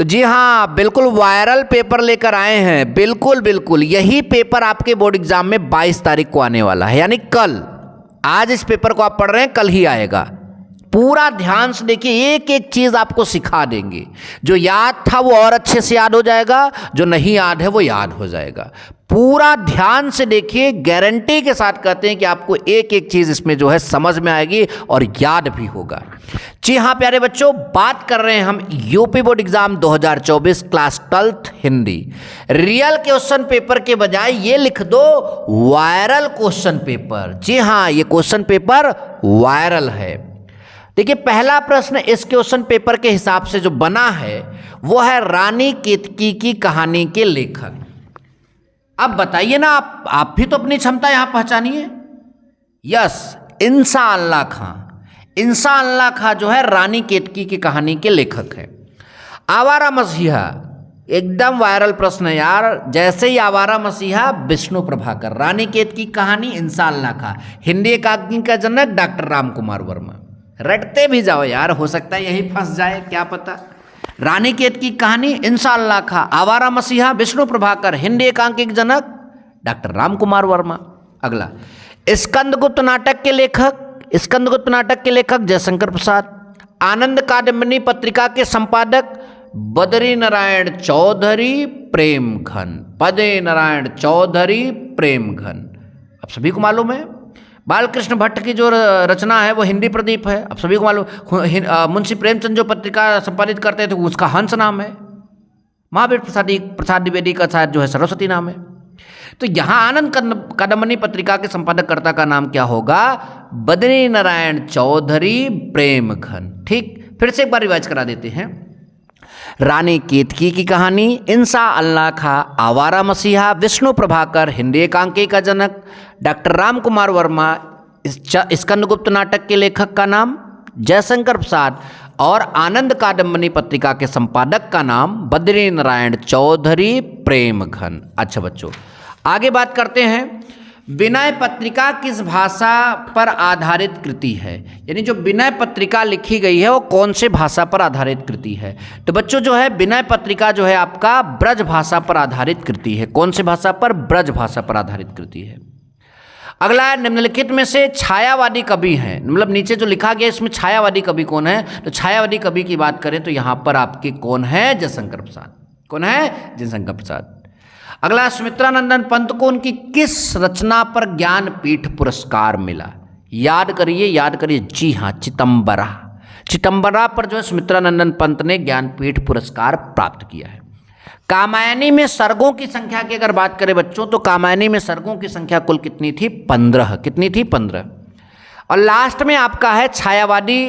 तो जी हाँ, बिल्कुल वायरल पेपर लेकर आए हैं। बिल्कुल बिल्कुल यही पेपर आपके बोर्ड एग्जाम में 22 तारीख को आने वाला है, यानी कल। आज इस पेपर को आप पढ़ रहे हैं, कल ही आएगा। पूरा ध्यान से देखिए, एक एक चीज आपको सिखा देंगे। जो याद था वो और अच्छे से याद हो जाएगा, जो नहीं याद है वो याद हो जाएगा। पूरा ध्यान से देखिए, गारंटी के साथ कहते हैं कि आपको एक एक चीज इसमें जो है समझ में आएगी और याद भी होगा। जी हाँ प्यारे बच्चों, बात कर रहे हैं हम UP board exam 2024 class 12th Hindi. Real question paper के बजाय ये लिख दो वायरल क्वेश्चन पेपर। जी हाँ, ये क्वेश्चन पेपर वायरल है। देखिए, पहला प्रश्न इस क्वेश्चन पेपर के हिसाब से जो बना है वो है रानी केतकी की कहानी के लेखक। अब बताइए ना, आप भी तो अपनी क्षमता यहां पहचानिए। यस, इंशाअल्लाह खां। इंशाअल्लाह खां जो है रानी केतकी की कहानी के लेखक है। आवारा मसीहा, एकदम वायरल प्रश्न है यार। जैसे ही आवारा मसीहा, विष्णु प्रभाकर। रानी केतकी की कहानी इंशाअल्लाह खां। हिंदी एकाडमी का जनक डॉक्टर राम कुमार वर्मा। रटते भी जाओ यार, हो सकता है यही फंस जाए, क्या पता। रानी केतकी की कहानी इंशाअल्लाह खां, आवारा मसीहा विष्णु प्रभाकर, हिंदी एकांकिक जनक डॉक्टर राम कुमार वर्मा। अगला, स्कंदगुप्त नाटक के लेखक। स्कंदगुप्त नाटक के लेखक जयशंकर प्रसाद। आनंद कादम्बिनी पत्रिका के संपादक बद्री नारायण चौधरी प्रेमघन। बद्री नारायण चौधरी प्रेमघन, अब सभी को मालूम है। बालकृष्ण भट्ट की जो रचना है वो हिंदी प्रदीप है, अब सभी को मालूम। मुंशी प्रेमचंद जो पत्रिका संपादित करते थे उसका हंस नाम है। महावीर प्रसाद द्विवेदी का शायद जो है सरस्वती नाम है। तो यहाँ आनंद कादम्बिनी पत्रिका के संपादककर्ता का नाम क्या होगा? बद्री नारायण चौधरी प्रेमघन। ठीक, फिर से एक बार रिवाइज करा देते हैं। रानी केतकी की कहानी इंशाअल्लाह खां, आवारा मसीहा विष्णु प्रभाकर, हिंदी एकांकी का जनक डॉक्टर राम कुमार वर्मा। स्कंदगुप्त नाटक के लेखक का नाम जयशंकर प्रसाद और आनंद कादम्बिनी पत्रिका के संपादक का नाम बद्री नारायण चौधरी प्रेमघन। अच्छा बच्चों, आगे बात करते हैं। विनय पत्रिका किस भाषा पर आधारित कृति है? यानी जो विनय पत्रिका लिखी गई है वो कौन से भाषा पर आधारित कृति है? तो बच्चों जो है विनय पत्रिका जो है आपका ब्रज भाषा पर आधारित कृति है। कौन सी भाषा पर? ब्रज भाषा पर आधारित कृति है। अगला है, निम्नलिखित में से छायावादी कवि हैं। मतलब नीचे जो लिखा गया इसमें छायावादी कवि कौन है? तो छायावादी कवि की बात करें तो यहाँ पर आपके कौन है? जयशंकर प्रसाद। कौन है? जयशंकर प्रसाद। अगला, सुमित्रानंदन पंत को उनकी किस रचना पर ज्ञानपीठ पुरस्कार मिला? याद करिए, याद करिए। जी हाँ, चितंबरा। चितंबरा पर जो है सुमित्रानंदन पंत ने ज्ञानपीठ पुरस्कार प्राप्त किया है। कामायनी में सर्गों की संख्या की अगर बात करें बच्चों, तो कामायनी में सर्गों की संख्या कुल कितनी थी? 15। कितनी थी? 15। और लास्ट में आपका है छायावादी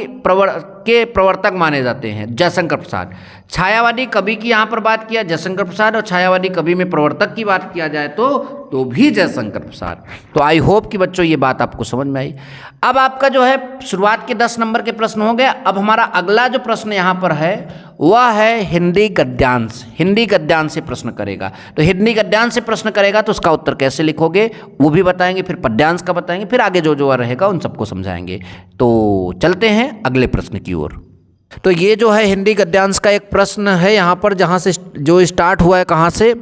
के प्रवर्तक माने जाते हैं जयशंकर प्रसाद। छायावादी कवि की यहाँ पर बात किया जयशंकर प्रसाद, और छायावादी कवि में प्रवर्तक की बात किया जाए तो भी जयशंकर प्रसाद। तो आई होप कि बच्चों ये बात आपको समझ में आई। अब आपका जो है शुरुआत के 10 नंबर के प्रश्न हो गए। अब हमारा अगला जो प्रश्न यहाँ पर है वह है हिंदी गद्यांश। हिंदी गद्यांश से प्रश्न करेगा। तो हिंदी गद्यांश से प्रश्न करेगा तो उसका उत्तर कैसे लिखोगे वो भी बताएंगे, फिर पद्यांश का बताएंगे, फिर आगे जो जो रहेगा उन सबको समझाएंगे। तो चलते हैं अगले प्रश्न की ओर। तो ये जो है हिंदी गद्यांश का एक प्रश्न है यहाँ पर, जहाँ से जो स्टार्ट हुआ है, कहाँ से?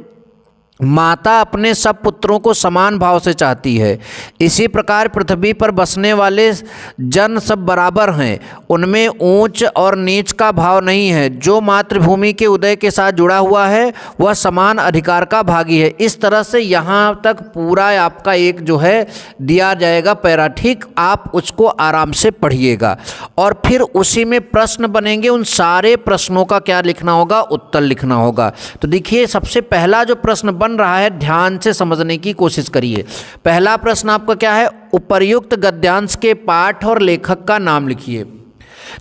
माता अपने सब पुत्रों को समान भाव से चाहती है, इसी प्रकार पृथ्वी पर बसने वाले जन सब बराबर हैं, उनमें ऊंच और नीच का भाव नहीं है। जो मातृभूमि के उदय के साथ जुड़ा हुआ है वह समान अधिकार का भागी है। इस तरह से यहाँ तक पूरा आपका एक जो है दिया जाएगा पैरा। ठीक, आप उसको आराम से पढ़िएगा और फिर उसी में प्रश्न बनेंगे। उन सारे प्रश्नों का क्या लिखना होगा? उत्तर लिखना होगा। तो देखिए, सबसे पहला जो प्रश्न बन रहा है, ध्यान से समझने की कोशिश करिए। पहला प्रश्न आपका क्या है? उपर्युक्त गद्यांश के पाठ और लेखक का नाम लिखिए।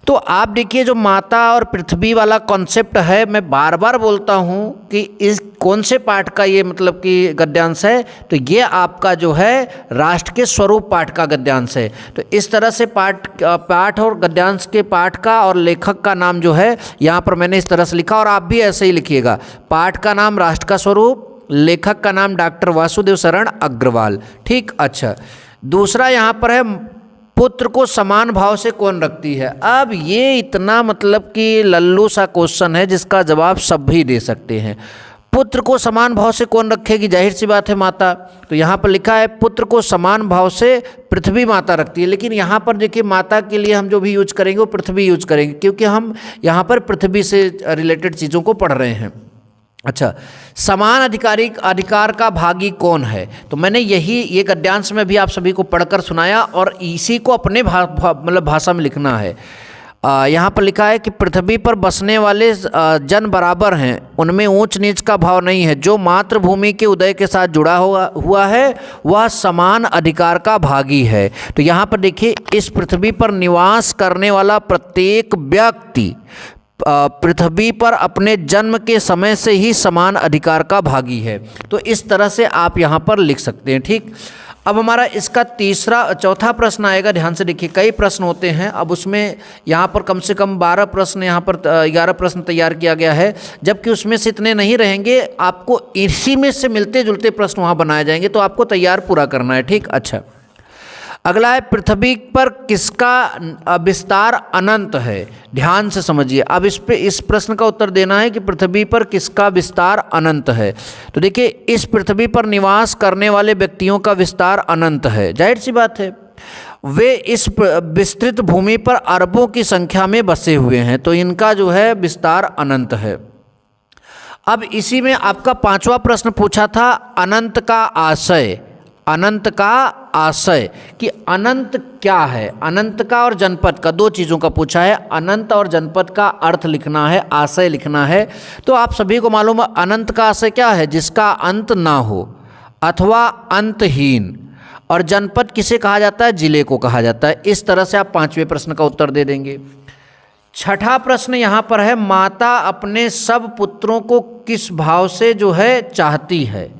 तो आप देखिए, जो माता और पृथ्वी वाला कॉन्सेप्ट है, मैं बार बार बोलता हूं कि इस कौन से पाठ का ये मतलब कि गद्यांश है? तो ये आपका जो है राष्ट्र के स्वरूप पाठ का गद्यांश है। तो इस तरह से पाठ और गद्यांश के पाठ का और लेखक का नाम जो है यहाँ पर मैंने इस तरह से लिखा, और आप भी ऐसे ही लिखिएगा। पाठ का नाम राष्ट्र का स्वरूप, लेखक का नाम डॉक्टर वासुदेव शरण अग्रवाल। ठीक, अच्छा। दूसरा यहाँ पर है पुत्र को समान भाव से कौन रखती है। अब ये इतना मतलब कि लल्लू सा क्वेश्चन है जिसका जवाब सब भी दे सकते हैं। पुत्र को समान भाव से कौन रखेगी, जाहिर सी बात है माता। तो यहाँ पर लिखा है पुत्र को समान भाव से पृथ्वी माता रखती है, लेकिन यहाँ पर देखिए माता के लिए हम जो भी यूज करेंगे वो पृथ्वी यूज करेंगे, क्योंकि हम यहाँ पर पृथ्वी से रिलेटेड चीज़ों को पढ़ रहे हैं। अच्छा, समान अधिकार का भागी कौन है, तो मैंने यही ये गद्यांश में भी आप सभी को पढ़कर सुनाया और इसी को अपने मतलब भाषा में लिखना है। यहाँ पर लिखा है कि पृथ्वी पर बसने वाले जन बराबर हैं, उनमें ऊंच नीच का भाव नहीं है। जो मातृभूमि के उदय के साथ जुड़ा हुआ है वह समान अधिकार का भागी है। तो यहाँ पर देखिए, इस पृथ्वी पर निवास करने वाला प्रत्येक व्यक्ति पृथ्वी पर अपने जन्म के समय से ही समान अधिकार का भागी है। तो इस तरह से आप यहाँ पर लिख सकते हैं। ठीक, अब हमारा इसका चौथा प्रश्न आएगा। ध्यान से देखिए, कई प्रश्न होते हैं। अब उसमें यहाँ पर कम से कम 12 प्रश्न, यहाँ पर 11 प्रश्न तैयार किया गया है, जबकि उसमें से इतने नहीं रहेंगे। आपको इसी में से मिलते जुलते प्रश्न वहाँ बनाए जाएंगे, तो आपको तैयार पूरा करना है। ठीक, अच्छा, अगला है पृथ्वी पर किसका विस्तार अनंत है। ध्यान से समझिए, अब इस प्रश्न का उत्तर देना है कि पृथ्वी पर किसका विस्तार अनंत है। तो देखिए, इस पृथ्वी पर निवास करने वाले व्यक्तियों का विस्तार अनंत है, जाहिर सी बात है। वे इस विस्तृत भूमि पर अरबों की संख्या में बसे हुए हैं, तो इनका जो है विस्तार अनंत है। अब इसी में आपका 5वां प्रश्न पूछा था अनंत का आशय। अनंत का आशय कि अनंत क्या है। अनंत का और जनपद का, 2 चीज़ों का पूछा है। अनंत और जनपद का अर्थ लिखना है, आशय लिखना है। तो आप सभी को मालूम है अनंत का आशय क्या है, जिसका अंत ना हो अथवा अंतहीन। और जनपद किसे कहा जाता है, जिले को कहा जाता है। इस तरह से आप 5वें प्रश्न का उत्तर दे देंगे। 6ठा प्रश्न यहाँ पर है, माता अपने सब पुत्रों को किस भाव से जो है चाहती है।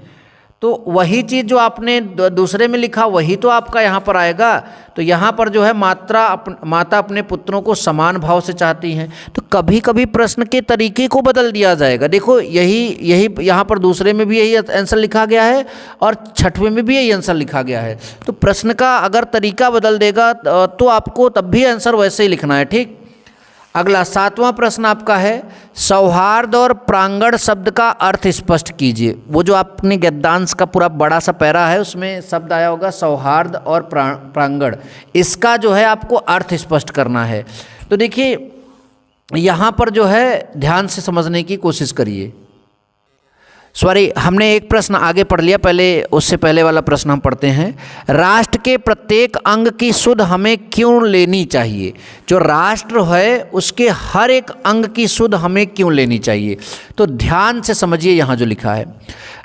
तो वही चीज़ जो आपने दूसरे में लिखा वही तो आपका यहाँ पर आएगा। तो यहाँ पर जो है माता अपने पुत्रों को समान भाव से चाहती हैं। तो कभी कभी प्रश्न के तरीके को बदल दिया जाएगा। देखो, यही यहाँ पर दूसरे में भी यही आंसर लिखा गया है और 6वें में भी यही आंसर लिखा गया है। तो प्रश्न का अगर तरीका बदल देगा तो आपको तब भी आंसर वैसे ही लिखना है। ठीक, अगला 7वां प्रश्न आपका है, सौहार्द और प्रांगण शब्द का अर्थ स्पष्ट कीजिए। वो जो आपने गद्यांश का पूरा बड़ा सा पैरा है उसमें शब्द आया होगा सौहार्द और प्रांगण, इसका जो है आपको अर्थ स्पष्ट करना है। तो देखिए, यहाँ पर जो है ध्यान से समझने की कोशिश करिए। सॉरी, हमने एक प्रश्न आगे पढ़ लिया, उससे पहले वाला प्रश्न हम पढ़ते हैं। राष्ट्र के प्रत्येक अंग की सुध हमें क्यों लेनी चाहिए। जो राष्ट्र है उसके हर एक अंग की सुध हमें क्यों लेनी चाहिए। तो ध्यान से समझिए, यहाँ जो लिखा है,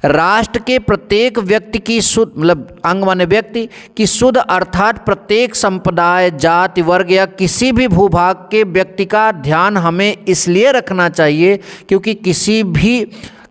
राष्ट्र के प्रत्येक व्यक्ति की सुध, मतलब अंग माने व्यक्ति की सुध, अर्थात प्रत्येक संप्रदाय, जाति, वर्ग या किसी भी भूभाग के व्यक्ति का ध्यान हमें इसलिए रखना चाहिए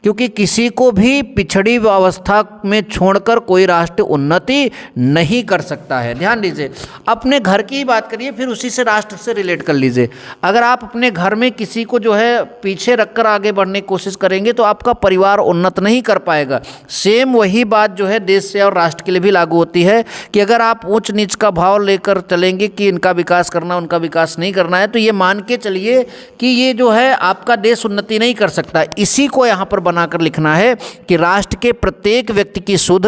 क्योंकि किसी को भी पिछड़ी अवस्था में छोड़कर कोई राष्ट्र उन्नति नहीं कर सकता है। ध्यान दीजिए, अपने घर की ही बात करिए, फिर उसी से राष्ट्र से रिलेट कर लीजिए। अगर आप अपने घर में किसी को जो है पीछे रखकर आगे बढ़ने की कोशिश करेंगे तो आपका परिवार उन्नत नहीं कर पाएगा। सेम वही बात जो है देश से और राष्ट्र के लिए भी लागू होती है कि अगर आप ऊंच नीच का भाव लेकर चलेंगे कि इनका विकास करना, उनका विकास नहीं करना है, तो ये मान के चलिए कि ये जो है आपका देश उन्नति नहीं कर सकता। इसी को यहाँ पर बनाकर लिखना है कि राष्ट्र के प्रत्येक व्यक्ति की सुध,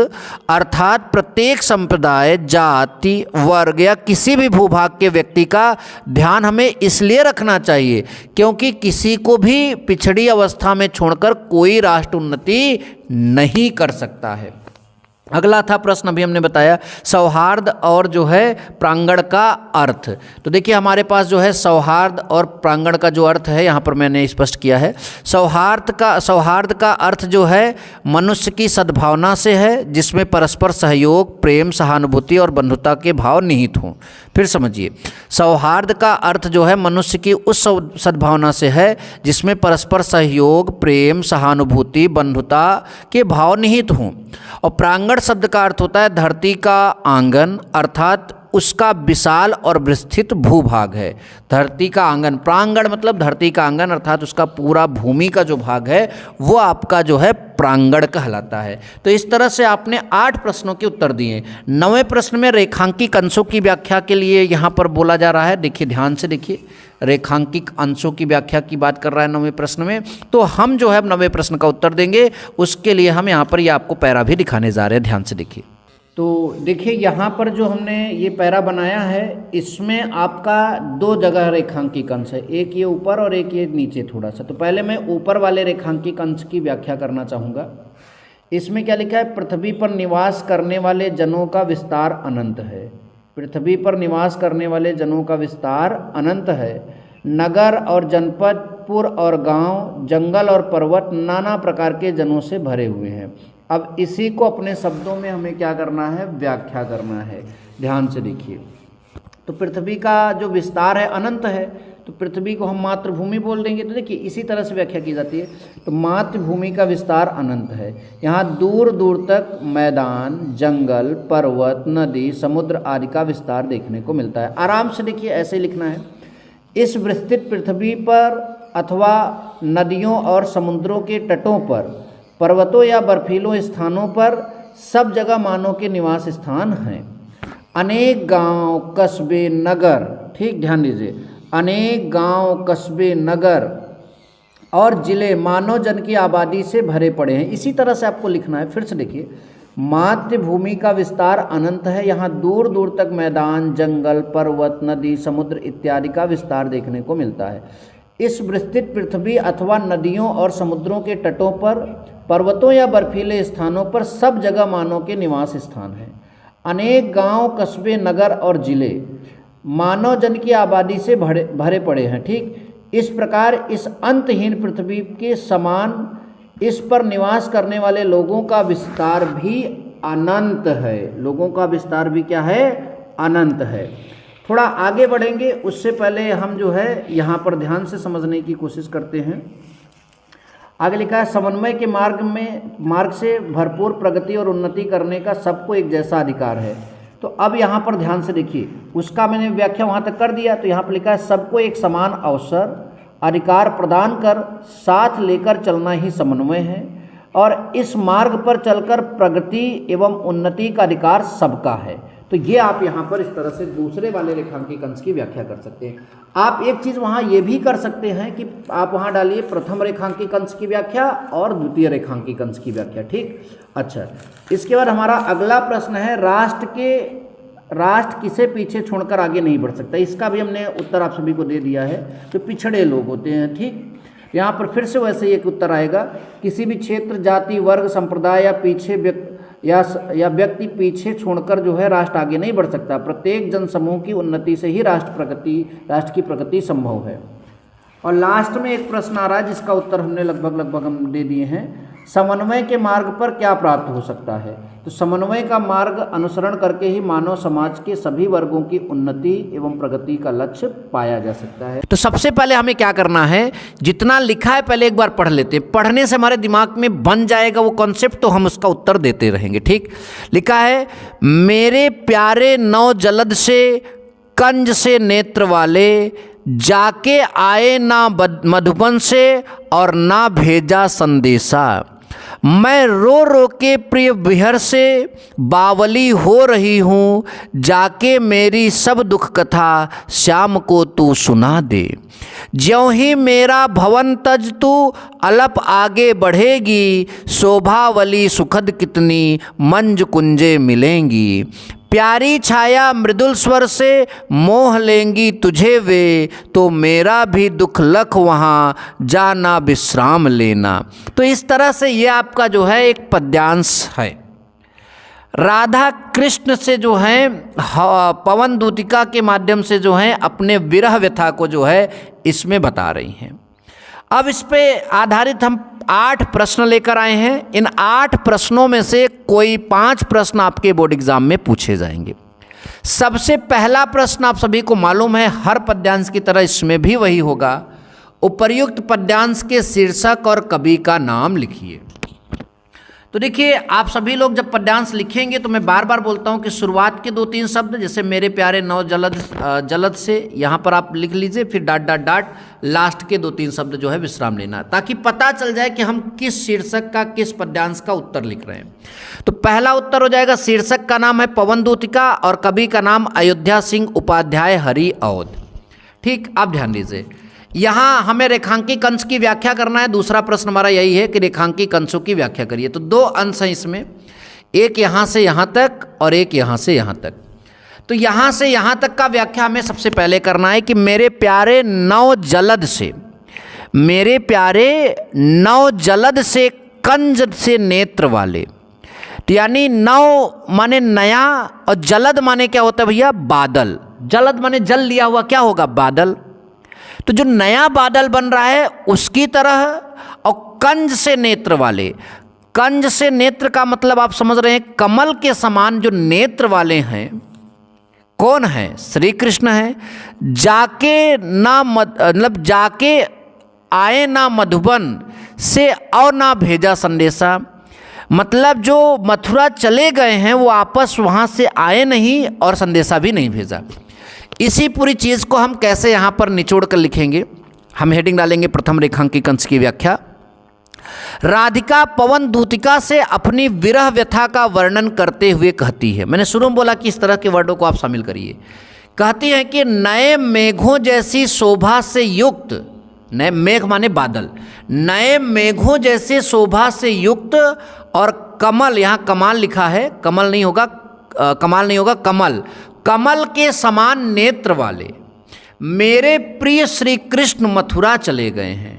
अर्थात प्रत्येक संप्रदाय, जाति, वर्ग या किसी भी भूभाग के व्यक्ति का ध्यान हमें इसलिए रखना चाहिए क्योंकि किसी को भी पिछड़ी अवस्था में छोड़कर कोई राष्ट्र उन्नति नहीं कर सकता है। अगला था प्रश्न अभी हमने बताया, सौहार्द और जो है प्रांगण का अर्थ। तो देखिए, हमारे पास जो है सौहार्द और प्रांगण का जो अर्थ है यहाँ पर मैंने स्पष्ट किया है। सौहार्द का अर्थ जो है मनुष्य की सद्भावना से है, जिसमें परस्पर सहयोग, प्रेम, सहानुभूति और बंधुता के भाव निहित हों। फिर समझिए, सौहार्द का अर्थ जो है मनुष्य की उस सद्भावना से है जिसमें परस्पर सहयोग, प्रेम, सहानुभूति, बंधुता के भाव निहित हों। और प्रांगण शब्द का अर्थ होता है धरती का आंगन, अर्थात उसका विशाल और विस्तृत भूभाग है। धरती का आंगन, प्रांगण मतलब धरती का आंगन, अर्थात उसका पूरा भूमि का जो भाग है वो आपका जो है प्रांगण कहलाता है। तो इस तरह से आपने 8 प्रश्नों के उत्तर दिए। 9वें प्रश्न में रेखांकित अंशों की व्याख्या के लिए यहाँ पर बोला जा रहा है। देखिए, ध्यान से देखिए, रेखांकित अंशों की व्याख्या की बात कर रहा है 9वें प्रश्न में। तो हम जो है 9वें प्रश्न का उत्तर देंगे, उसके लिए हम यहाँ पर ये आपको पैरा भी दिखाने जा रहे हैं। ध्यान से देखिए। तो देखिए, यहाँ पर जो हमने ये पैरा बनाया है, इसमें आपका 2 जगह रेखांकित अंश है, एक ये ऊपर और एक ये नीचे थोड़ा सा। तो पहले मैं ऊपर वाले रेखांकित अंश की व्याख्या करना चाहूँगा। इसमें क्या लिखा है? पृथ्वी पर निवास करने वाले जनों का विस्तार अनंत है। पृथ्वी पर निवास करने वाले जनों का विस्तार अनंत है। नगर और जनपद, पुर और गांव, जंगल और पर्वत नाना प्रकार के जनों से भरे हुए हैं। अब इसी को अपने शब्दों में हमें क्या करना है? व्याख्या करना है। ध्यान से देखिए। तो पृथ्वी का जो विस्तार है अनंत है, तो पृथ्वी को हम मातृभूमि बोल देंगे। तो देखिए, इसी तरह से व्याख्या की जाती है। तो मातृभूमि का विस्तार अनंत है। यहाँ दूर दूर तक मैदान, जंगल, पर्वत, नदी, समुद्र आदि का विस्तार देखने को मिलता है। आराम से देखिए, ऐसे लिखना है। इस विस्तृत पृथ्वी पर अथवा नदियों और समुद्रों के तटों पर, पर्वतों या बर्फीलों स्थानों पर सब जगह मानव के निवास स्थान हैं। अनेक गांव, कस्बे, नगर, ठीक ध्यान दीजिए, अनेक गांव, कस्बे, नगर और जिले मानव जन की आबादी से भरे पड़े हैं। इसी तरह से आपको लिखना है। फिर से देखिए, मातृभूमि का विस्तार अनंत है। यहाँ दूर दूर तक मैदान, जंगल, पर्वत, नदी, समुद्र इत्यादि का विस्तार देखने को मिलता है। इस विस्तृत पृथ्वी अथवा नदियों और समुद्रों के तटों पर, पर्वतों या बर्फीले स्थानों पर सब जगह मानव के निवास स्थान हैं। अनेक गांव, कस्बे, नगर और जिले मानव जन की आबादी से भरे पड़े हैं। ठीक इस प्रकार इस अंतहीन पृथ्वी के समान इस पर निवास करने वाले लोगों का विस्तार भी अनंत है। लोगों का विस्तार भी क्या है? अनंत है। थोड़ा आगे बढ़ेंगे, उससे पहले हम जो है यहाँ पर ध्यान से समझने की कोशिश करते हैं। आगे लिखा है, समन्वय के मार्ग से भरपूर प्रगति और उन्नति करने का सबको एक जैसा अधिकार है। तो अब यहाँ पर ध्यान से देखिए, उसका मैंने व्याख्या वहाँ तक कर दिया। तो यहाँ पर लिखा है, सबको एक समान अवसर, अधिकार प्रदान कर साथ लेकर चलना ही समन्वय है, और इस मार्ग पर चलकर प्रगति एवं उन्नति का अधिकार सबका है। तो ये आप यहाँ पर इस तरह से दूसरे वाले रेखांकित अंश की व्याख्या कर सकते हैं। आप एक चीज़ वहाँ ये भी कर सकते हैं कि आप वहाँ डालिए प्रथम रेखांकित अंश की व्याख्या और द्वितीय रेखांकित अंश की व्याख्या। ठीक, अच्छा, इसके बाद हमारा अगला प्रश्न है, राष्ट्र किसे पीछे छोड़कर आगे नहीं बढ़ सकता। इसका भी हमने उत्तर आप सभी को दे दिया है। तो पिछड़े लोग होते हैं। ठीक, यहाँ पर फिर से वैसे ही एक उत्तर आएगा, किसी भी क्षेत्र, जाति, वर्ग, संप्रदाय या व्यक्ति पीछे छोड़कर जो है राष्ट्र आगे नहीं बढ़ सकता। प्रत्येक जनसमूह की उन्नति से ही राष्ट्र की प्रगति संभव है। और लास्ट में एक प्रश्न आ रहा है जिसका उत्तर हमने लगभग हम दे दिए हैं। समन्वय के मार्ग पर क्या प्राप्त हो सकता है? तो समन्वय का मार्ग अनुसरण करके ही मानव समाज के सभी वर्गों की उन्नति एवं प्रगति का लक्ष्य पाया जा सकता है। तो सबसे पहले हमें क्या करना है, जितना लिखा है पहले एक बार पढ़ लेते हैं। पढ़ने से हमारे दिमाग में बन जाएगा वो कॉन्सेप्ट, तो हम उसका उत्तर देते रहेंगे। ठीक, लिखा है, मेरे प्यारे नौ जलद से कंज से नेत्र वाले, जाके आए ना मधुबन से और ना भेजा संदेशा। मैं रो रो के प्रिय बिहर से बावली हो रही हूँ, जाके मेरी सब दुख कथा श्याम को तू सुना दे। ज्यों ही मेरा भवन तज तू अलप आगे बढ़ेगी, शोभावली सुखद कितनी मंज कुंजे मिलेंगी। प्यारी छाया मृदुल स्वर से मोह लेंगी तुझे वे, तो मेरा भी दुख लख वहाँ जाना विश्राम लेना। तो इस तरह से ये आपका जो है एक पद्यांश है। राधा कृष्ण से जो है पवन दूतिका के माध्यम से जो है अपने विरह व्यथा को जो है इसमें बता रही हैं। अब इस पे आधारित हम 8 प्रश्न लेकर आए हैं। इन 8 प्रश्नों में से कोई 5 प्रश्न आपके बोर्ड एग्जाम में पूछे जाएंगे। सबसे पहला प्रश्न आप सभी को मालूम है, हर पद्यांश की तरह इसमें भी वही होगा, उपर्युक्त पद्यांश के शीर्षक और कवि का नाम लिखिए। तो देखिए, आप सभी लोग जब पद्यांश लिखेंगे तो मैं बार बार बोलता हूं कि शुरुआत के 2-3 शब्द, जैसे मेरे प्यारे नौ जलद से, यहाँ पर आप लिख लीजिए, फिर डॉट डॉट डॉट, लास्ट के 2-3 शब्द जो है विश्राम लेना, ताकि पता चल जाए कि हम किस शीर्षक का, किस पद्यांश का उत्तर लिख रहे हैं। तो पहला उत्तर हो जाएगा, शीर्षक का नाम है पवन दूतिका और कवि का नाम अयोध्या सिंह उपाध्याय हरि औध। ठीक, आप ध्यान दीजिए, यहाँ हमें रेखांकी कंस की व्याख्या करना है। दूसरा प्रश्न हमारा यही है कि रेखांकी कंसों की व्याख्या करिए। तो 2 अंश हैं इसमें, एक यहाँ से यहाँ तक और एक यहाँ से यहाँ तक। तो यहाँ से यहाँ तक का व्याख्या हमें सबसे पहले करना है कि मेरे प्यारे नौ जलद से, मेरे प्यारे नौ जलद से कंज से नेत्र वाले। तो यानी नौ माने नया और जलद माने क्या होता है भैया? बादल। जलद माने जल लिया हुआ, क्या होगा? बादल। तो जो नया बादल बन रहा है उसकी तरह, और कंज से नेत्र वाले, कंज से नेत्र का मतलब आप समझ रहे हैं, कमल के समान जो नेत्र वाले हैं, कौन है? श्री कृष्ण है। जाके ना मतलब जाके आए ना मधुबन से और ना भेजा संदेशा, मतलब जो मथुरा चले गए हैं वो वापस वहाँ से आए नहीं और संदेशा भी नहीं भेजा। इसी पूरी चीज़ को हम कैसे यहाँ पर निचोड़ कर लिखेंगे? हम हेडिंग डालेंगे, प्रथम रेखांकी कंस की व्याख्या। राधिका पवन दूतिका से अपनी विरह व्यथा का वर्णन करते हुए कहती है, मैंने शुरू में बोला कि इस तरह के वर्डों को आप शामिल करिए। कहती है कि नए मेघों जैसी शोभा से युक्त, नए मेघ माने बादल, नए मेघों जैसे शोभा से युक्त, और कमल, यहाँ कमाल लिखा है, कमल नहीं होगा, कमाल नहीं होगा, कमल, कमल के समान नेत्र वाले मेरे प्रिय श्री कृष्ण मथुरा चले गए हैं।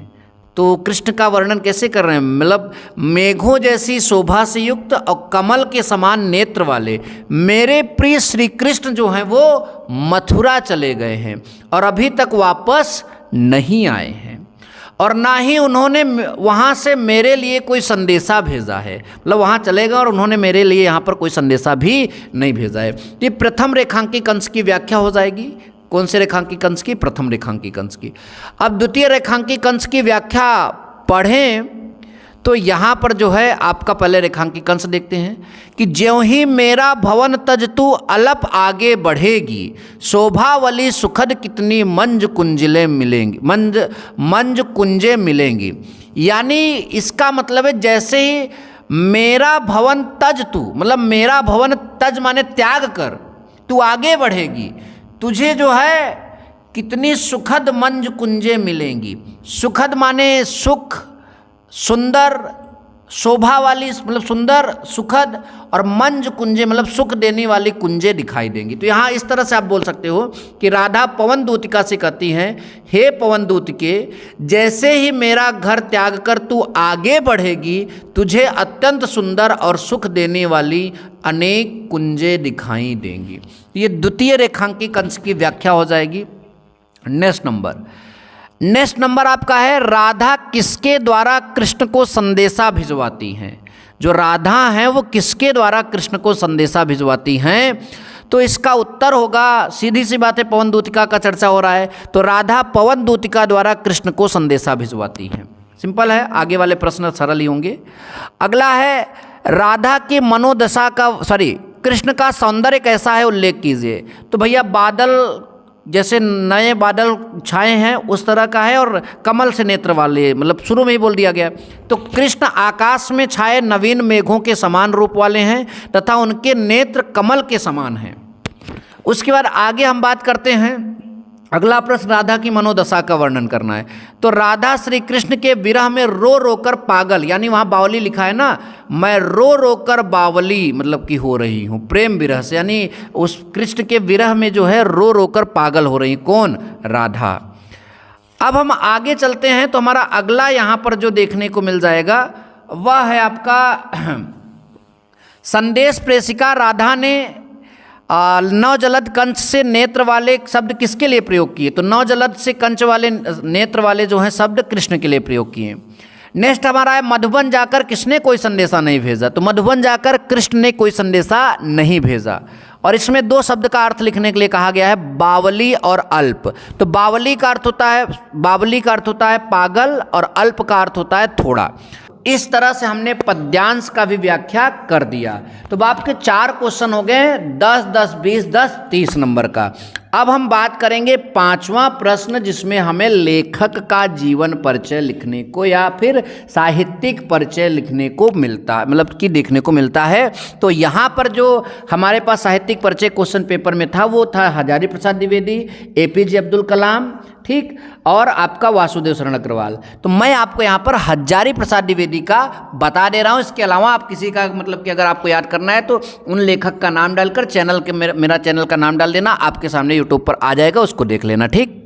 तो कृष्ण का वर्णन कैसे कर रहे हैं? मतलब मेघों जैसी शोभा से युक्त और कमल के समान नेत्र वाले मेरे प्रिय श्री कृष्ण जो हैं वो मथुरा चले गए हैं और अभी तक वापस नहीं आए हैं, और ना ही उन्होंने वहाँ से मेरे लिए कोई संदेशा भेजा है। मतलब वहाँ चले गए और उन्होंने मेरे लिए यहाँ पर कोई संदेशा भी नहीं भेजा है। ये प्रथम रेखांकी कंस की व्याख्या हो जाएगी। कौन से रेखांकी कंस की? प्रथम रेखांकी कंस की। अब द्वितीय रेखांकी कंस की व्याख्या पढ़ें तो यहाँ पर जो है आपका पहले रेखांकी कंस देखते हैं कि ज्यों ही मेरा भवन तज तू अलप आगे बढ़ेगी, शोभावली सुखद कितनी मंज कुंजले मिलेंगी, मंज कुंजे मिलेंगी। यानी इसका मतलब है जैसे ही मेरा भवन तज तू, मतलब मेरा भवन तज माने त्याग कर, तू आगे बढ़ेगी, तुझे जो है कितनी सुखद मंज कुंजे मिलेंगी। सुखद माने सुख, सुंदर, शोभा वाली मतलब सुंदर, सुखद, और मंज कुंजे मतलब सुख देने वाली कुंजे दिखाई देंगी। तो यहाँ इस तरह से आप बोल सकते हो कि राधा पवन दूतिका से कहती हैं, हे पवन दूतिके, जैसे ही मेरा घर त्याग कर तू आगे बढ़ेगी, तुझे अत्यंत सुंदर और सुख देने वाली अनेक कुंजे दिखाई देंगी। ये द्वितीय रेखांकी कंस की व्याख्या हो जाएगी। नेक्स्ट नंबर आपका है, राधा किसके द्वारा कृष्ण को संदेशा भिजवाती हैं? जो राधा हैं वो किसके द्वारा कृष्ण को संदेशा भिजवाती हैं? तो इसका उत्तर होगा, सीधी सी बात है, पवन दूतिका का चर्चा हो रहा है, तो राधा पवन दूतिका द्वारा कृष्ण को संदेशा भिजवाती हैं। सिंपल है, आगे वाले प्रश्न सरल ही होंगे। अगला है, राधा की मनोदशा का, कृष्ण का सौंदर्य कैसा है उल्लेख कीजिए। तो भैया बादल, जैसे नए बादल छाए हैं उस तरह का है, और कमल से नेत्र वाले, मतलब शुरू में ही बोल दिया गया। तो कृष्ण आकाश में छाए नवीन मेघों के समान रूप वाले हैं तथा उनके नेत्र कमल के समान हैं। उसके बाद आगे हम बात करते हैं, अगला प्रश्न, राधा की मनोदशा का वर्णन करना है। तो राधा श्री कृष्ण के विरह में रो रो कर पागल, यानी वहाँ बावली लिखा है ना, मैं रो रो कर बावली मतलब कि हो रही हूँ प्रेम विरह से, यानी उस कृष्ण के विरह में जो है रो रो कर पागल हो रही। कौन? राधा। अब हम आगे चलते हैं तो हमारा अगला यहाँ पर जो देखने को मिल जाएगा वह है आपका संदेश प्रेषिका। राधा ने नौ जलद कंच से नेत्र वाले शब्द किसके लिए प्रयोग किए? तो नौ जलद से कंच वाले नेत्र वाले जो हैं शब्द कृष्ण के लिए प्रयोग किए। नेक्स्ट हमारा है, मधुबन जाकर किसने कोई संदेशा नहीं भेजा? तो मधुबन जाकर कृष्ण ने कोई संदेशा नहीं भेजा। और इसमें 2 शब्द का अर्थ लिखने के लिए कहा गया है, बावली और अल्प। तो बावली का अर्थ होता है पागल, और अल्प का अर्थ होता है थोड़ा। इस तरह से हमने पद्यांश का भी व्याख्या कर दिया। तो आपके 4 क्वेश्चन हो गए 10, 10, 20, 10, 30 नंबर का। अब हम बात करेंगे 5वां प्रश्न, जिसमें हमें लेखक का जीवन परिचय लिखने को या फिर साहित्यिक परिचय लिखने को मिलता, मतलब कि देखने को मिलता है। तो यहाँ पर जो हमारे पास साहित्यिक परिचय क्वेश्चन पेपर में था वो था हजारी प्रसाद द्विवेदी, APJ अब्दुल कलाम, ठीक, और आपका वासुदेव शरण अग्रवाल। तो मैं आपको यहाँ पर हजारी प्रसाद द्विवेदी का बता दे रहा हूँ। इसके अलावा आप किसी का मतलब कि अगर आपको याद करना है तो उन लेखक का नाम डालकर चैनल के मेरा चैनल का नाम डाल देना, आपके सामने यूट्यूब पर आ जाएगा, उसको देख लेना, ठीक।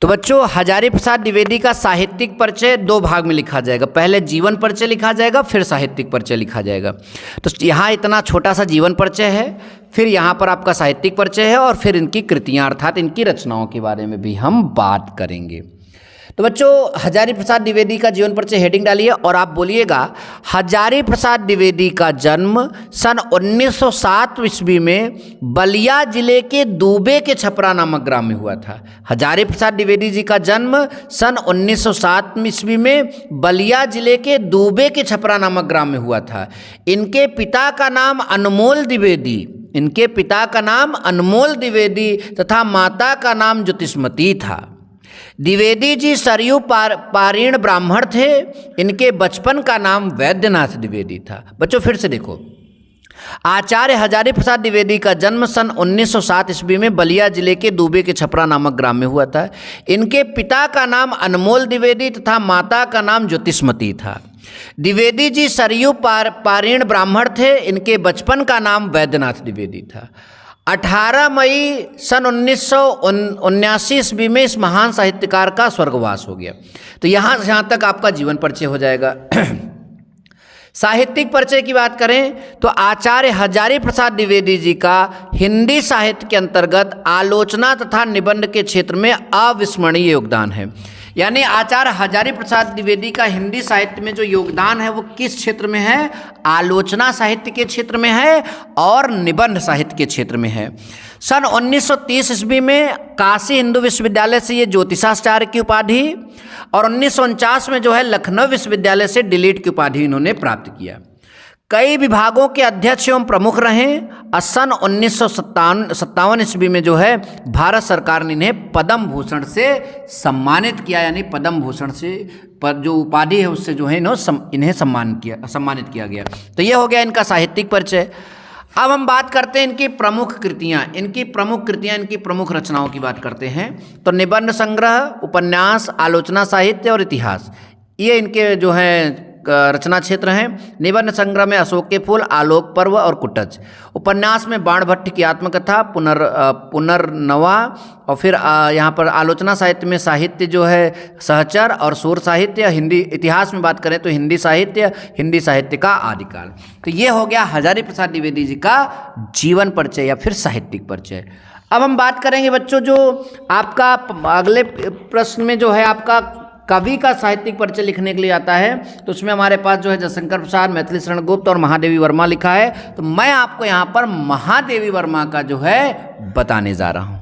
तो बच्चों हजारी प्रसाद द्विवेदी का साहित्यिक परिचय 2 भाग में लिखा जाएगा। पहले जीवन परिचय लिखा जाएगा, फिर साहित्यिक परिचय लिखा जाएगा। तो यहाँ इतना छोटा सा जीवन परिचय है, फिर यहाँ पर आपका साहित्यिक परिचय है, और फिर इनकी कृतियाँ अर्थात इनकी रचनाओं के बारे में भी हम बात करेंगे। तो बच्चों हजारी प्रसाद द्विवेदी का जीवन परिचय हेडिंग डालिए और आप बोलिएगा, हजारी प्रसाद द्विवेदी का जन्म सन 1907 ईस्वी में बलिया जिले के दूबे के छपरा नामक ग्राम में हुआ था। हजारी प्रसाद द्विवेदी जी का जन्म सन 1907 ईस्वी में बलिया जिले के दूबे के छपरा नामक ग्राम में हुआ था। इनके पिता का नाम अनमोल द्विवेदी, इनके पिता का नाम अनमोल द्विवेदी तथा माता का नाम ज्योतिष्मती था। द्विवेदी जी सरयू पारीण ब्राह्मण थे। इनके बचपन का नाम वैद्यनाथ द्विवेदी था। बच्चों फिर से देखो, आचार्य हजारी प्रसाद द्विवेदी का जन्म सन 1907 ईस्वी में बलिया जिले के दूबे के छपरा नामक ग्राम में हुआ था। इनके पिता का नाम अनमोल द्विवेदी तथा माता का नाम ज्योतिष्मती था। द्विवेदी जी सरयू पारीण ब्राह्मण थे। इनके बचपन का नाम वैद्यनाथ द्विवेदी था। 18 मई सन 1979 ईस्वी में इस महान साहित्यकार का स्वर्गवास हो गया। तो यहाँ तक आपका जीवन परिचय हो जाएगा। साहित्यिक परिचय की बात करें तो आचार्य हजारी प्रसाद द्विवेदी जी का हिंदी साहित्य के अंतर्गत आलोचना तथा निबंध के क्षेत्र में अविस्मरणीय योगदान है। यानी आचार्य हजारी प्रसाद द्विवेदी का हिंदी साहित्य में जो योगदान है वो किस क्षेत्र में है? आलोचना साहित्य के क्षेत्र में है और निबंध साहित्य के क्षेत्र में है। सन 1930 ईस्वी में काशी हिंदू विश्वविद्यालय से ये ज्योतिषाचार्य की उपाधि और 1949 में जो है लखनऊ विश्वविद्यालय से डीलिट की उपाधि इन्होंने प्राप्त किया। कई विभागों के अध्यक्ष एवं प्रमुख रहे और सन 1957 ईस्वी में जो है भारत सरकार ने इन्हें पद्म भूषण से सम्मानित किया। यानी पद्म भूषण से पर जो उपाधि है उससे जो है इन्हें सम्मानित किया गया। तो ये हो गया इनका साहित्यिक परिचय। अब हम बात करते हैं इनकी प्रमुख कृतियाँ, इनकी प्रमुख रचनाओं की बात करते हैं। तो निबंध संग्रह, उपन्यास, आलोचना साहित्य और इतिहास, ये इनके जो हैं रचना क्षेत्र हैं। निबंध संग्रह में अशोक के फूल, आलोक पर्व और कुटज। उपन्यास में बाणभट्ट की आत्मकथा, पुनर्नवा, और फिर यहाँ पर आलोचना साहित्य में साहित्य जो है सहचर और सूर साहित्य। हिंदी इतिहास में बात करें तो हिंदी साहित्य का आदिकाल। तो ये हो गया हजारी प्रसाद द्विवेदी जी का जीवन परिचय या फिर साहित्यिक परिचय। अब हम बात करेंगे बच्चों जो आपका अगले प्रश्न में जो है आपका कवि का साहित्यिक परिचय लिखने के लिए आता है। तो उसमें हमारे पास जो है जयशंकर प्रसाद, मैथिली शरण गुप्त और महादेवी वर्मा लिखा है। तो मैं आपको यहाँ पर महादेवी वर्मा का जो है बताने जा रहा हूँ।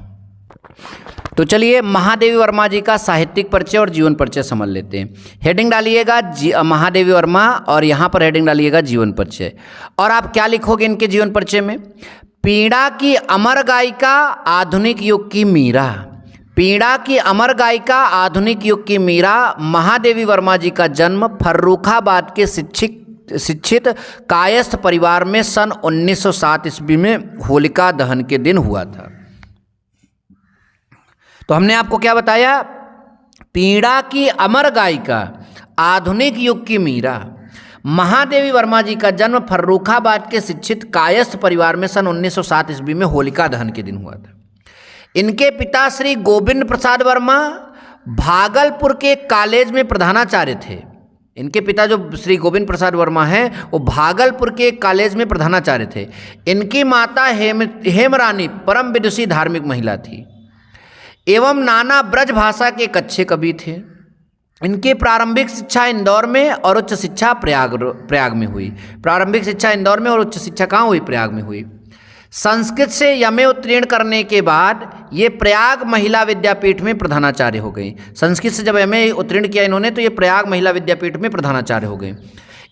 तो चलिए महादेवी वर्मा जी का साहित्यिक परिचय और जीवन परिचय समझ लेते हैं। हेडिंग डालिएगा महादेवी वर्मा और यहाँ पर हेडिंग डालिएगा जीवन परिचय। और आप क्या लिखोगे इनके जीवन परिचय में? पीड़ा की अमर गायिका, आधुनिक युग की मीरा। पीड़ा की अमर गायिका, आधुनिक युग की मीरा महादेवी वर्मा जी का जन्म फर्रुखाबाद के शिक्षित कायस्थ परिवार में सन 1907 ईस्वी में होलिका दहन के दिन हुआ था। तो हमने आपको क्या बताया? पीड़ा की अमर गायिका, आधुनिक युग की मीरा महादेवी वर्मा जी का जन्म फर्रुखाबाद के शिक्षित कायस्थ परिवार में सन 1907 ईस्वी में होलिका दहन के दिन हुआ था। इनके पिता श्री गोविंद प्रसाद वर्मा भागलपुर के कॉलेज में प्रधानाचार्य थे। इनके पिता जो श्री गोविंद प्रसाद वर्मा हैं वो भागलपुर के कॉलेज में प्रधानाचार्य थे। इनकी माता हेमरानी परम विदुषी धार्मिक महिला थी एवं नाना ब्रज भाषा के एक अच्छे कवि थे। इनकी प्रारंभिक शिक्षा इंदौर में और उच्च शिक्षा प्रयाग में हुई। प्रारंभिक शिक्षा इंदौर में और उच्च शिक्षा कहाँ हुई? प्रयाग में हुई। संस्कृत से एमए उत्तीर्ण करने के बाद ये प्रयाग महिला विद्यापीठ में प्रधानाचार्य हो गई। संस्कृत से जब एमए उत्तीर्ण किया इन्होंने तो ये प्रयाग महिला विद्यापीठ में प्रधानाचार्य हो गए।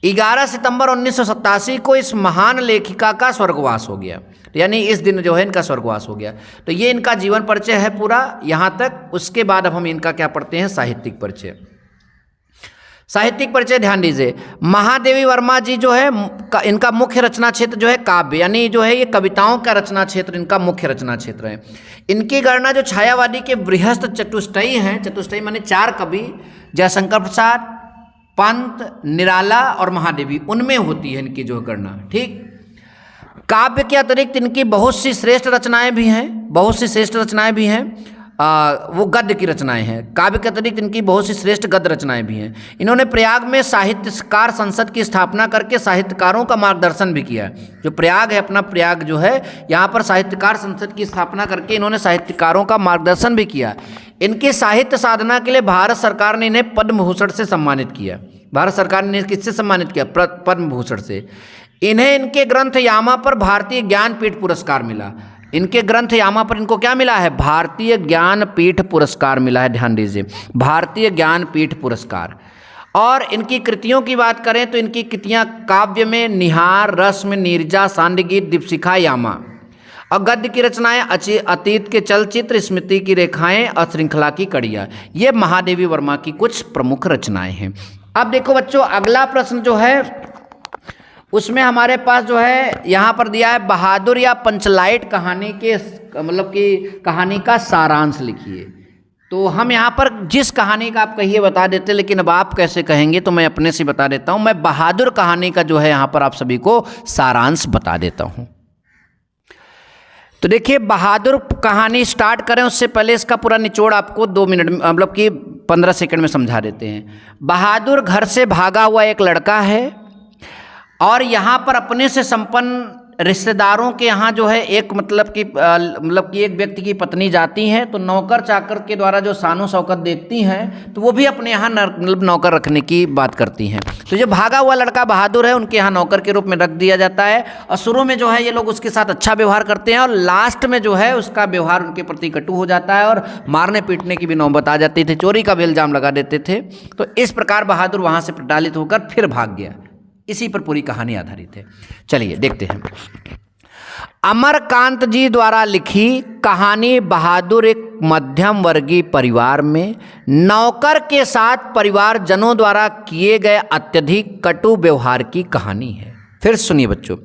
11 सितंबर 1987 को इस महान लेखिका का स्वर्गवास हो गया, यानी इस दिन जो है इनका स्वर्गवास हो गया। तो ये इनका जीवन परिचय है पूरा यहाँ तक। उसके बाद अब हम इनका क्या पढ़ते हैं, साहित्यिक परिचय। साहित्यिक परिचय ध्यान दीजिए। महादेवी वर्मा जी जो है इनका मुख्य रचना क्षेत्र जो है काव्य, यानी जो है ये कविताओं का रचना क्षेत्र इनका मुख्य रचना क्षेत्र है। इनकी गणना जो छायावादी के बृहस्थ चतुष्टयी हैं, चतुष्टयी माने 4 कवि जयशंकर प्रसाद, पंत, निराला और महादेवी, उनमें होती है इनकी जो गणना। ठीक, काव्य के अतिरिक्त इनकी बहुत सी श्रेष्ठ रचनाएं भी हैं, बहुत सी श्रेष्ठ रचनाएं भी हैं। वो गद्य की रचनाएं हैं। काव्य के अतिरिक्त इनकी बहुत सी श्रेष्ठ गद्य रचनाएं भी हैं। इन्होंने प्रयाग में साहित्यकार संसद की स्थापना करके साहित्यकारों का मार्गदर्शन भी किया है। जो प्रयाग है अपना, प्रयाग जो है यहाँ पर साहित्यकार संसद की स्थापना करके इन्होंने साहित्यकारों का मार्गदर्शन भी किया। इनकी साहित्य साधना के लिए भारत सरकार ने इन्हें पद्म भूषण से सम्मानित किया। भारत सरकार ने किससे सम्मानित किया, पद्म भूषण से। इन्हें इनके ग्रंथ यामा पर भारतीय ज्ञानपीठ पुरस्कार मिला। इनके ग्रंथ यामा पर इनको क्या मिला है, भारतीय ज्ञानपीठ पुरस्कार मिला है। ध्यान दीजिए, भारतीय ज्ञानपीठ पुरस्कार। और इनकी कृतियों की बात करें तो इनकी कृतियां काव्य में निहार, रस्म, नीरजा, सांडगीत, दीपशिखा, यामा। और गद्य की रचनाएं अतीत के चलचित्र, स्मृति की रेखाएं और श्रृंखला की कड़ियाँ। ये महादेवी वर्मा की कुछ प्रमुख रचनाएं हैं। अब देखो बच्चों, अगला प्रश्न जो है उसमें हमारे पास जो है यहाँ पर दिया है बहादुर या पंचलाइट कहानी के मतलब कि कहानी का सारांश लिखिए। तो हम यहाँ पर जिस कहानी का आप कहिए बता देते, लेकिन अब आप कैसे कहेंगे तो मैं अपने से बता देता हूँ। मैं बहादुर कहानी का जो है यहाँ पर आप सभी को सारांश बता देता हूँ। तो देखिए, बहादुर कहानी स्टार्ट करें उससे पहले इसका पूरा निचोड़ आपको 2 मिनट मतलब कि 15 सेकंड में समझा देते हैं। बहादुर घर से भागा हुआ एक लड़का है और यहाँ पर अपने से संपन्न रिश्तेदारों के यहाँ जो है एक मतलब कि एक व्यक्ति की पत्नी जाती हैं, तो नौकर चाकर के द्वारा जो शानो शौकत देखती हैं तो वो भी अपने यहाँ मतलब नौकर रखने की बात करती हैं। तो जो भागा हुआ लड़का बहादुर है उनके यहाँ नौकर के रूप में रख दिया जाता है। और शुरू में जो है ये लोग उसके साथ अच्छा व्यवहार करते हैं और लास्ट में जो है उसका व्यवहार उनके प्रति कटु हो जाता है और मारने पीटने की भी नौबत आ जाती थी, चोरी का भी इल्जाम लगा देते थे। तो इस प्रकार बहादुर वहाँ से प्रताड़ित होकर फिर भाग गया। इसी पर पूरी कहानी आधारित है। चलिए देखते हैं। अमरकांत जी द्वारा लिखी कहानी बहादुर एक मध्यम वर्गीय परिवार में नौकर के साथ परिवारजनों द्वारा किए गए अत्यधिक कटु व्यवहार की कहानी है। फिर सुनिए बच्चों,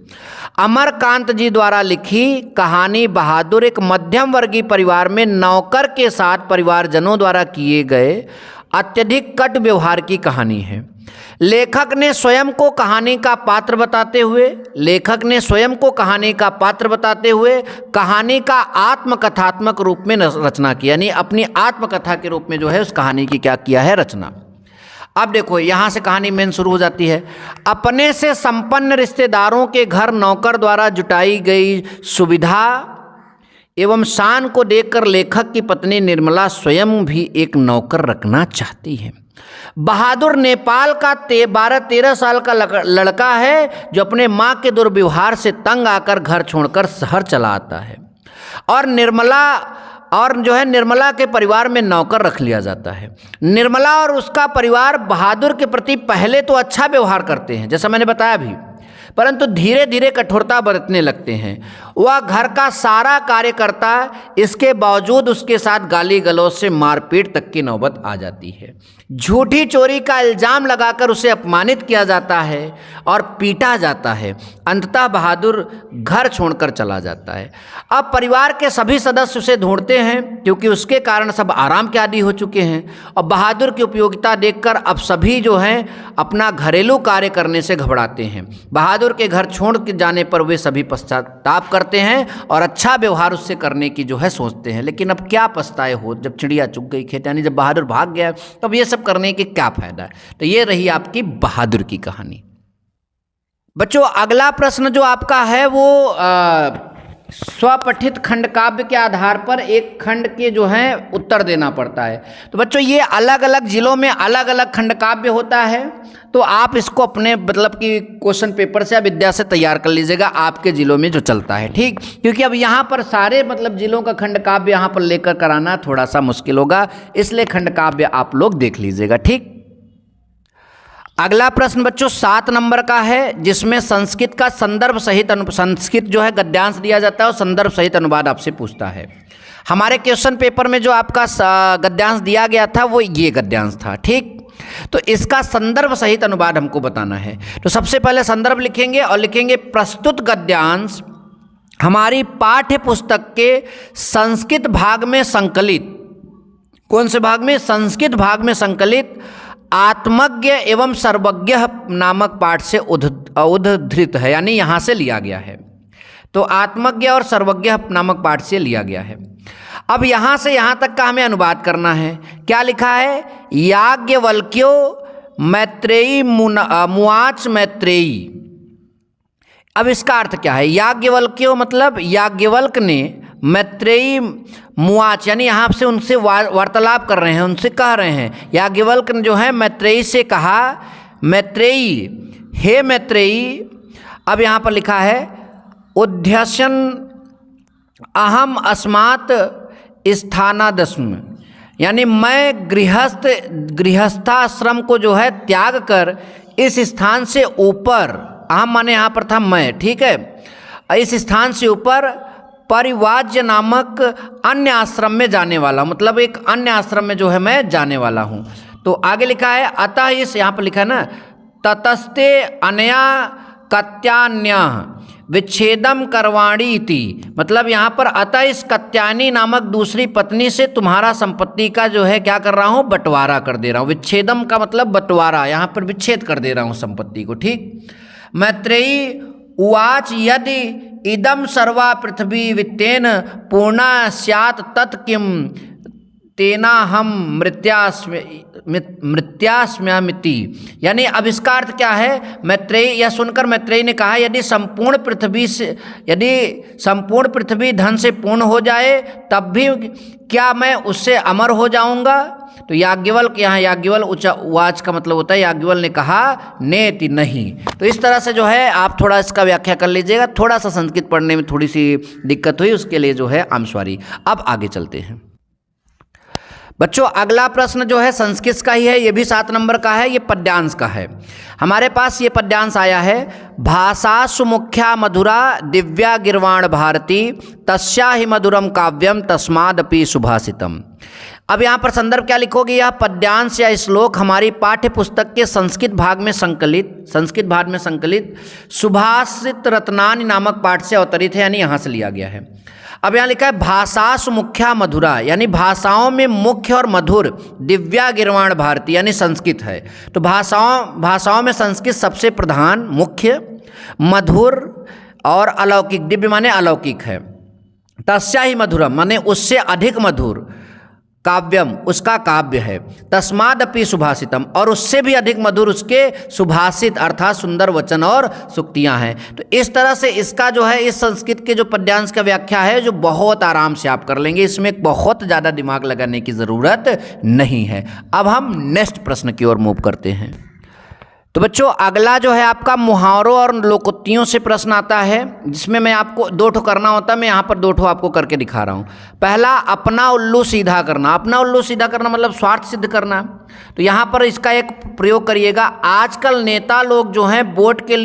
अमरकांत जी द्वारा लिखी कहानी बहादुर एक मध्यम वर्गीय परिवार में नौकर के साथ परिवारजनों द्वारा किए गए अत्यधिक कट व्यवहार की कहानी है। लेखक ने स्वयं को कहानी का पात्र बताते हुए कहानी का आत्मकथात्मक रूप में रचना की, यानी अपनी आत्मकथा के रूप में जो है उस कहानी की क्या किया है, रचना। अब देखो यहाँ से कहानी मेन शुरू हो जाती है। अपने से संपन्न रिश्तेदारों के घर नौकर द्वारा जुटाई गई सुविधा एवं शान को देखकर लेखक की पत्नी निर्मला स्वयं भी एक नौकर रखना चाहती है। बहादुर नेपाल का 12-13 साल का लड़का है जो अपने माँ के दुर्व्यवहार से तंग आकर घर छोड़कर शहर चला आता है और निर्मला के परिवार में नौकर रख लिया जाता है। निर्मला और उसका परिवार बहादुर के प्रति पहले तो अच्छा व्यवहार करते हैं जैसा मैंने बताया अभी, परंतु धीरे धीरे कठोरता बरतने लगते हैं। वह घर का सारा कार्य करता है, इसके बावजूद उसके साथ गाली गलौज से मारपीट तक की नौबत आ जाती है। झूठी चोरी का इल्जाम लगाकर उसे अपमानित किया जाता है और पीटा जाता है। अंततः बहादुर घर छोड़कर चला जाता है। अब परिवार के सभी सदस्य उसे ढूंढते हैं क्योंकि उसके कारण सब आराम के आदी हो चुके हैं और बहादुर की उपयोगिता देखकर अब सभी जो हैं अपना घरेलू कार्य करने से घबराते हैं। बहादुर के घर छोड़ के जाने पर वे सभी पश्चाताप करते हैं और अच्छा व्यवहार उससे करने की जो है सोचते हैं। लेकिन अब क्या पछताए हो, जब चिड़िया चुग गई खेत, यानी जब बहादुर भाग गया तब ये सब करने के क्या फायदा है। तो ये रही आपकी बहादुर की कहानी। बच्चों अगला प्रश्न जो आपका है वो स्वपठित खंड काव्य के आधार पर एक खंड के जो है उत्तर देना पड़ता है। तो बच्चों ये अलग अलग जिलों में अलग अलग खंड काव्य होता है, तो आप इसको अपने मतलब कि क्वेश्चन पेपर से या विद्या से तैयार कर लीजिएगा आपके जिलों में जो चलता है, ठीक। क्योंकि अब यहाँ पर सारे मतलब जिलों का खंड काव्य यहाँ पर लेकर कराना थोड़ा सा मुश्किल होगा, इसलिए खंड काव्य आप लोग देख लीजिएगा, ठीक। अगला प्रश्न बच्चों 7 नंबर का है, जिसमें संस्कृत का संदर्भ सहित संस्कृत जो है गद्यांश दिया जाता है और संदर्भ सहित अनुवाद आपसे पूछता है। हमारे क्वेश्चन पेपर में जो आपका गद्यांश दिया गया था वो ये गद्यांश था, ठीक। तो इसका संदर्भ सहित अनुवाद हमको बताना है। तो सबसे पहले संदर्भ लिखेंगे और लिखेंगे प्रस्तुत गद्यांश हमारी पाठ्य पुस्तक के संस्कृत भाग में संकलित, कौन से भाग में? संस्कृत भाग में संकलित आत्मज्ञ एवं सर्वज्ञ नामक पाठ से उद्धृत है, यानी यहाँ से लिया गया है। तो आत्मज्ञ और सर्वज्ञ नामक पाठ से लिया गया है। अब यहाँ से यहाँ तक का हमें अनुवाद करना है। क्या लिखा है? याज्ञवल्क्यो मैत्रेयी मुआच मैत्रेयी। अब इसका अर्थ क्या है? याज्ञवल्क्यो मतलब याज्ञवल्क ने मैत्रेयी मुआच, यानी यहाँ से उनसे वार्तालाप कर रहे हैं, उनसे कह रहे हैं। याज्ञवल्क जो है मैत्रेयी से कहा, मैत्रेयी हे मैत्रेयी। अब यहाँ पर लिखा है उद्ध्यसन अहम अस्मात् स्थानादस्म, यानी मैं गृहस्थाश्रम को जो है त्याग कर इस स्थान से ऊपर, अहम माने यहाँ पर था मैं, ठीक है, इस स्थान से ऊपर परिवाज्य नामक अन्य आश्रम में जाने वाला, मतलब एक अन्य आश्रम में जो है मैं जाने वाला हूँ। तो आगे लिखा है अतः, इस यहाँ पर लिखा है ना, ततस्ते अनया कत्यान्या विच्छेदम करवाणी इति, मतलब यहाँ पर अतः इस कत्यानी नामक दूसरी पत्नी से तुम्हारा संपत्ति का जो है क्या कर रहा हूँ? बंटवारा कर दे रहा हूँ। विच्छेदम का मतलब बंटवारा, यहाँ पर विच्छेद कर दे रहा हूँ संपत्ति को, ठीक। मैत्रेयी उवाच यदि इदम सर्वा पृथ्वी वित्तेन पूर्णा स्यात् तत् किम तेना हम मृत्यास्म्यामिति, यानी अब इसका अर्थ क्या है? मैत्रेयी, यह सुनकर मैत्रेयी ने कहा यदि संपूर्ण पृथ्वी धन से पूर्ण हो जाए तब भी क्या मैं उससे अमर हो जाऊंगा? तो याज्ञवल्क, यहाँ याज्ञवल्क उवाच का मतलब होता है याज्ञवल्क ने कहा, नेति नहीं। तो इस तरह से जो है आप थोड़ा इसका व्याख्या कर लीजिएगा। थोड़ा सा संस्कृत पढ़ने में थोड़ी सी दिक्कत हुई, उसके लिए जो है आई एम सॉरी। अब आगे चलते हैं बच्चों। अगला प्रश्न जो है संस्कृत का ही है, ये भी 7 नंबर का है, ये पद्यांश का है। हमारे पास ये पद्यांश आया है, भाषा सुमुख्या मधुरा दिव्या गिर्वाण भारती तस्या ही मधुरम काव्यम तस्मादपि सुभाषितम। अब यहाँ पर संदर्भ क्या लिखोगे? यह पद्यांश या श्लोक हमारी पाठ्य पुस्तक के संस्कृत भाग में संकलित सुभाषित रत्नानि नामक पाठ से अवतरित है, यानी यहाँ से लिया गया है। अब यहाँ लिखा है भाषासु मुख्या मधुरा, यानी भाषाओं में मुख्य और मधुर दिव्या गिर्वाण भारती, यानी संस्कृत है। तो भाषाओं में संस्कृत सबसे प्रधान, मुख्य, मधुर और अलौकिक, दिव्य माने अलौकिक है। तस्या ही मधुरम माने उससे अधिक मधुर, काव्यम उसका काव्य है, तस्मादपि सुभाषितम और उससे भी अधिक मधुर उसके सुभाषित अर्थात सुंदर वचन और सूक्तियाँ हैं। तो इस तरह से इसका जो है इस संस्कृत के जो पद्यांश का व्याख्या है जो बहुत आराम से आप कर लेंगे, इसमें बहुत ज़्यादा दिमाग लगाने की ज़रूरत नहीं है। अब हम नेक्स्ट प्रश्न की ओर मूव करते हैं। तो बच्चों अगला जो है आपका मुहावरों और लोकोक्तियों से प्रश्न आता है, जिसमें मैं आपको 2 ठो करना होता है, मैं यहाँ पर 2 ठो आपको करके दिखा रहा हूँ। पहला अपना उल्लू सीधा करना। अपना उल्लू सीधा करना मतलब स्वार्थ सिद्ध करना। तो यहाँ पर इसका एक प्रयोग करिएगा। आजकल नेता लोग जो हैं वोट के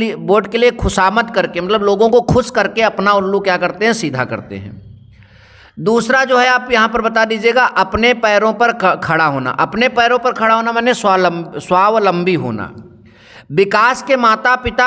लिए खुशामद करके, मतलब लोगों को खुश करके अपना उल्लू क्या करते हैं? सीधा करते हैं। दूसरा जो है आप यहाँ पर बता दीजिएगा अपने पैरों पर खड़ा होना। अपने पैरों पर खड़ा होना माने स्वावलंबी होना। विकास के माता पिता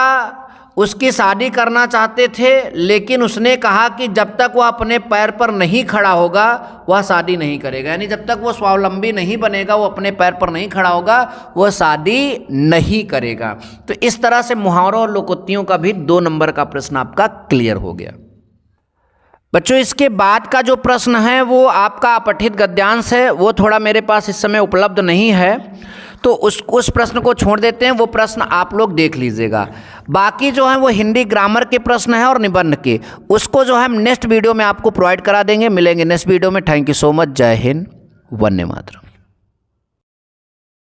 उसकी शादी करना चाहते थे, लेकिन उसने कहा कि जब तक वह अपने पैर पर नहीं खड़ा होगा वह शादी नहीं करेगा। यानी जब तक वो स्वावलंबी नहीं बनेगा, वो अपने पैर पर नहीं खड़ा होगा, वह शादी नहीं करेगा। तो इस तरह से मुहावरों और लोकोक्तियों का भी 2 नंबर का प्रश्न आपका क्लियर हो गया। बच्चों इसके बाद का जो प्रश्न है वो आपका अपठित गद्यांश है, वो थोड़ा मेरे पास इस समय उपलब्ध नहीं है, तो उस प्रश्न को छोड़ देते हैं, वो प्रश्न आप लोग देख लीजिएगा। बाकी जो है वो हिंदी ग्रामर के प्रश्न हैं और निबंध के, उसको जो है हम नेक्स्ट वीडियो में आपको प्रोवाइड करा देंगे। मिलेंगे नेक्स्ट वीडियो में। Thank you so much. जय हिंद, वंदे मातरम।